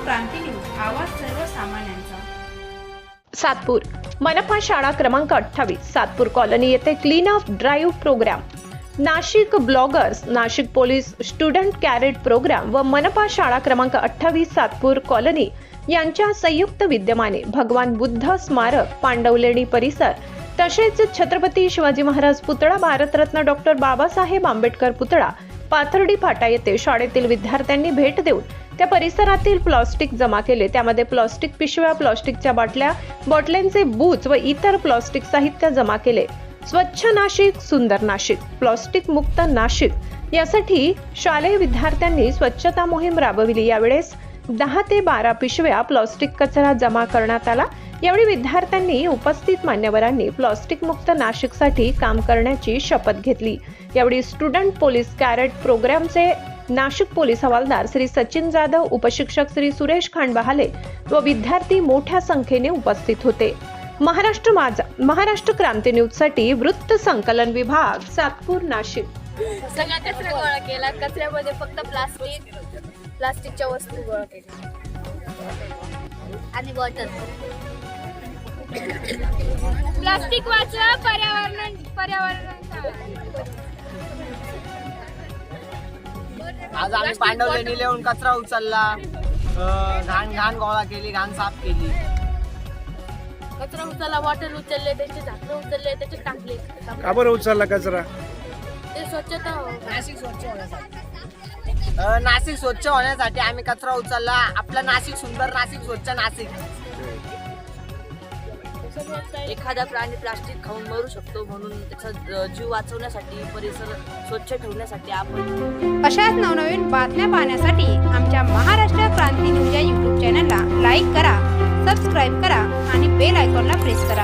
क्रांती news, आवाज सर्वसामान्यांचा। सातपूर मनपा शाळा क्रमांक 28 सातपूर कॉलनी येथे clean up drive programme, Nashik bloggers, Nashik police student cadet programme व मनपा शाळा क्रमांक 28 सातपूर कॉलनी यांच्या संयुक्त विद्यमाने भगवान बुद्ध स्मारक, पांडवलेणी परिसर तसेच छत्रपती शिवाजी महाराज पुतळा, भारतरत्न डॉक्टर बाबासाहेब आंबेडकर पुतळा, पाथर्डी फाटा येथे शाळेतील विद्यार्थ्यांनी भेट देऊन त्या परिसरातील प्लास्टिक जमा केले। त्यामध्ये प्लास्टिक पिशव्या, प्लास्टिकच्या बॉटल्यांचे बूच व इतर प्लास्टिक साहित्य जमा केले। स्वच्छ नाशिक, सुंदर नाशिक, प्लास्टिक मुक्त नाशिक यासाठी शालेय विद्यार्थ्यांनी स्वच्छता मोहीम राबविली। यावेळेस 10 ते 12 पिशव्या प्लास्टिक कचरा जमा करण्यात आला। यावेळी विद्यार्थ्यांनी उपस्थित मान्यवरांनी प्लास्टिक मुक्त नाशिकसाठी काम करण्याची शपथ घेतली। यावेळी स्टुडंट पोलीस कॅरेट प्रोग्रामचे नाशिक पोलीस हवालदार श्री सचिन जाधव, उपशिक्षक श्री सुरेश खांडबहाले व विद्यार्थी मोठ्या संख्येने उपस्थित होते। महाराष्ट्र क्रांती न्यूज साठी वृत्त संकलन विभाग, सातपूर, नाशिक। सगळा कचरा गोळा केला। कचऱ्यामध्ये फक्त प्लास्टिकच्या वस्तू गोळा केल्या आणि बॉटल। प्लास्टिक वाचवा, पर्यावरण आज आम्ही पांडवलेणी येऊन कचरा उचलला, घाण गोळा केली, घाण साफ केली। कचरा उचलला, बॉटल उचलले, त्याचे झाकणं उचलले, त्याचे टाकले। का बरं उचलला कचरा? ते स्वच्छता नाशिक स्वच्छ होण्यासाठी आम्ही कचरा उचलला। आपलं नाशिक सुंदर, नाशिक स्वच्छ नाशिक। एखादा प्राणी प्लास्टिक खाऊन मरू शकतो, म्हणून त्याचा जीव वाचवण्यासाठी, परिसर स्वच्छ ठेवण्यासाठी आपण अशाच नवनवीन बातम्या पाहण्यासाठी आमच्या महाराष्ट्र क्रांती न्यूज या YouTube चॅनलला लाईक करा, सबस्क्राईब करा आणि बेल आयकॉनला प्रेस करा।